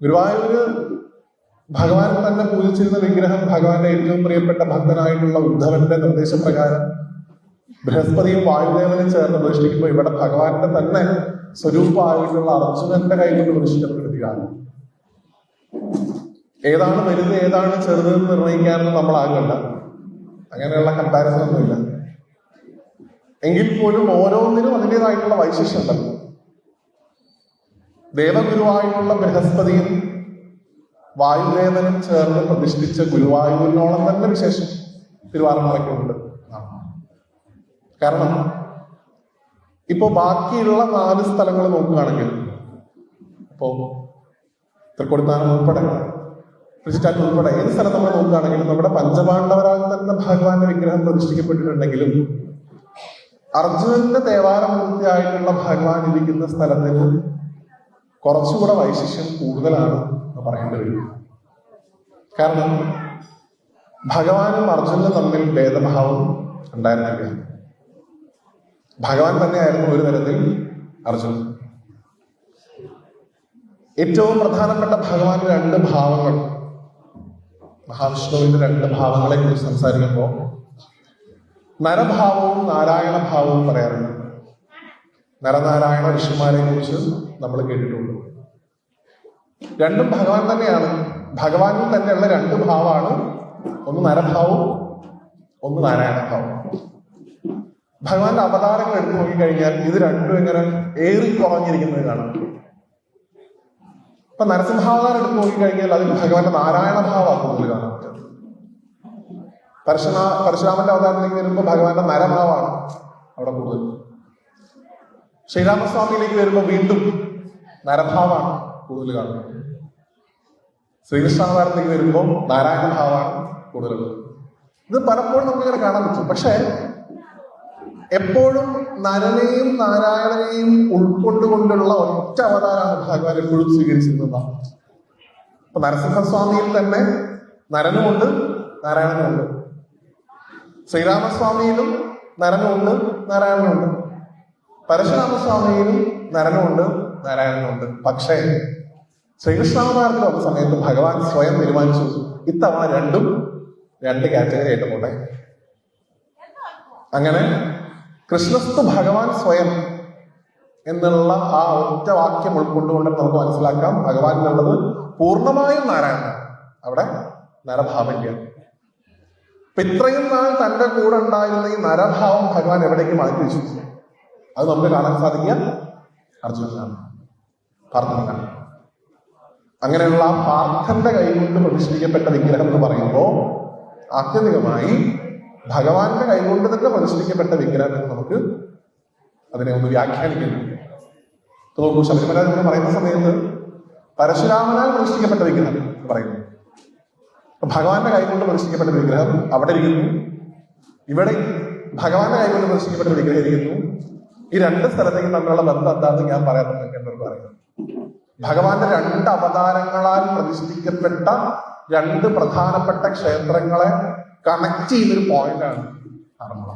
ഗുരുവായൂര് ഭഗവാൻ തന്നെ പൂജിച്ചിരുന്ന വിഗ്രഹം ഭഗവാന്റെ ഏറ്റവും പ്രിയപ്പെട്ട ഭക്തനായിട്ടുള്ള ഉദ്ധവന്റെ നിർദ്ദേശപ്രകാരം ബൃഹസ്പതിയും വായുദേവനും ചേർന്ന് പ്രതിഷ്ഠിക്കുമ്പോൾ ഇവിടെ ഭഗവാന്റെ തന്നെ സ്വരൂപമായിട്ടുള്ള അർജുനന്റെ കൈകൊണ്ട് പ്രതിഷ്ഠിക്കപ്പെടുകയാണ്. ഏതാണ് വലുത് ഏതാണ് ചെറുതെന്ന് നിർണ്ണയിക്കാനൊന്നും നമ്മൾ ആകണ്ട, അങ്ങനെയുള്ള കമ്പാരിസൺ ഒന്നുമില്ല. എങ്കിൽ പോലും ഓരോന്നിനും അതിൻ്റെതായിട്ടുള്ള വൈശിഷ്ട്യമുണ്ട്. ദേവഗുരുവായിട്ടുള്ള ബൃഹസ്പതിയും വായുദേവനും ചേർന്ന് പ്രതിഷ്ഠിച്ച ഗുരുവായൂരിനോളം തന്നെ വിശേഷം തിരുവാറന്മുളയ്ക്കുണ്ട്. കാരണം ഇപ്പോ ബാക്കിയുള്ള 4 സ്ഥലങ്ങൾ നോക്കുകയാണെങ്കിൽ, ഇപ്പോ തൃക്കൊടിത്താനം ഉൾപ്പെടെ ക്രിസ്റ്റാൻ ഉൾപ്പെടെ ഏത് സ്ഥലം നമ്മൾ നോക്കുകയാണെങ്കിലും നമ്മുടെ പഞ്ചപാണ്ഡവരാൽ തന്നെ ഭഗവാന്റെ വിഗ്രഹം പ്രതിഷ്ഠിക്കപ്പെട്ടിട്ടുണ്ടെങ്കിലും അർജുനന്റെ ദേവാലമൂർത്തിയായിട്ടുള്ള ഭഗവാൻ ഇരിക്കുന്ന സ്ഥലത്തിന് കുറച്ചുകൂടെ വൈശിഷ്ട്യം കൂടുതലാണ് എന്ന് പറയേണ്ടി വരും. കാരണം ഭഗവാനും അർജുനനും തമ്മിൽ ഭേദഭാവം ഉണ്ടായിരുന്നില്ല. ഭഗവാൻ തന്നെയായിരുന്നു ഒരു തരത്തിൽ അർജുനൻ. ഏറ്റവും പ്രധാനപ്പെട്ട ഭഗവാന്റെ 2 ഭാവങ്ങൾ, മഹാവിഷ്ണുവിന്റെ 2 ഭാവങ്ങളെ കുറിച്ച് സംസാരിക്കുമ്പോൾ നരഭാവവും നാരായണ ഭാവവും പറയാറുണ്ട്. നരനാരായണ ഋഷിമാരെ കുറിച്ച് നമ്മൾ കേട്ടിട്ടുണ്ട്. രണ്ടും ഭഗവാൻ തന്നെയാണ്. ഭഗവാനിൽ തന്നെയുള്ള 2 ഭാവമാണ്, ഒന്ന് നരഭാവവും ഒന്ന് നാരായണ ഭാവം. ഭഗവാന്റെ അവതാരങ്ങൾ എടുത്തു നോക്കിക്കഴിഞ്ഞാൽ ഇത് രണ്ടും ഇങ്ങനെ ഏറി കുറഞ്ഞിരിക്കുന്നത് കാണാം. ഇപ്പൊ നരസിംഹാവതാരം എടുത്തു നോക്കിക്കഴിഞ്ഞാൽ അതിൽ ഭഗവാന്റെ നാരായണ ഭാവമാണ് കൂടുതൽ കാണാൻ പറ്റുന്നത്. പരശുരാമന്റെ അവതാരത്തിലേക്ക് വരുമ്പോൾ ഭഗവാന്റെ നരഭാവമാണ് അവിടെ കൂടുതൽ. ശ്രീരാമസ്വാമിയിലേക്ക് വരുമ്പോൾ വീണ്ടും നരഭാവമാണ് കൂടുതൽ കാണുന്നത്. ശ്രീകൃഷ്ണാവതാരത്തിലേക്ക് വരുമ്പോൾ നാരായണ ഭാവമാണ് കൂടുതൽ. ഇത് പലപ്പോഴും നമുക്കിങ്ങനെ കാണാൻ പറ്റും. പക്ഷെ എപ്പോഴും നരനെയും നാരായണനെയും ഉൾക്കൊണ്ടുകൊണ്ടുള്ള ഒറ്റ അവതാരമാണ് ഭഗവാൻ എപ്പോഴും സ്വീകരിച്ചിരുന്നതാണ്. അപ്പൊ നരസിംഹസ്വാമിയിൽ തന്നെ നരനുമുണ്ട് നാരായണനുമുണ്ട്. ശ്രീരാമസ്വാമിയിലും നരനുമുണ്ട് നാരായണനുമുണ്ട്. പരശുരാമസ്വാമിയിലും നരനുമുണ്ട് നാരായണനുമുണ്ട്. പക്ഷേ ശ്രീകൃഷ്ണാവതാരത്തിൽ വന്ന സമയത്ത് ഭഗവാൻ സ്വയം തീരുമാനിച്ചു ഇത്തവണ 2 കാറ്റഗറി ആയിട്ട് പോട്ടെ. അങ്ങനെ കൃഷ്ണസ്തു ഭഗവാൻ സ്വയം എന്നുള്ള ആ ഒറ്റ വാക്യം ഉൾക്കൊണ്ടുകൊണ്ട് നമുക്ക് മനസ്സിലാക്കാം ഭഗവാൻ എന്നുള്ളത് പൂർണ്ണമായും നാരായണ, അവിടെ നരഭാവമില്ല. അപ്പൊ ഇത്രയും നാൾ തന്റെ കൂടെ ഉണ്ടായിരുന്ന ഈ നരഭാവം ഭഗവാൻ എവിടേക്ക് മാറ്റി വെച്ചു? അത് നമുക്ക് കാണാൻ സാധിക്കുക അർജുനനാണ്, പാർത്ഥനാണ്. അങ്ങനെയുള്ള ആ പാർത്ഥന്റെ കൈകൊണ്ട് പ്രതിഷ്ഠിക്കപ്പെട്ട വിഗ്രഹം എന്ന് പറയുമ്പോൾ ആത്യന്തികമായി ഭഗവാന്റെ കൈകൊണ്ട് തന്നെ പ്രതിഷ്ഠിക്കപ്പെട്ട വിഗ്രഹം എന്ന് നമുക്ക് അതിനെ ഒന്ന് വ്യാഖ്യാനിക്കുന്നു. നോക്കൂ, ശബരിമല എന്ന് പറയുന്ന സമയത്ത് പരശുരാമനാൽ പ്രതിഷ്ഠിക്കപ്പെട്ട വിഗ്രഹം എന്ന് പറയുന്നു. ഭഗവാന്റെ കൈകൊണ്ട് പ്രതിഷ്ഠിക്കപ്പെട്ട വിഗ്രഹം അവിടെ ഇരിക്കുന്നു, ഇവിടെ ഭഗവാന്റെ കൈകൊണ്ട് പ്രതിഷ്ഠിക്കപ്പെട്ട വിഗ്രഹം ഇരിക്കുന്നു. ഈ 2 സ്ഥലത്തേക്ക് തമ്മിലുള്ള ബന്ധം എന്താണെന്ന് ഞാൻ പറയാമെന്ന് എന്നോട് പറയുന്നു. ഭഗവാന്റെ 2 അവതാരങ്ങളാൽ പ്രതിഷ്ഠിക്കപ്പെട്ട 2 പ്രധാനപ്പെട്ട ക്ഷേത്രങ്ങളെ കണക്ട് ചെയ്യുന്നൊരു പോയിന്റാണ് ആറന്മുള.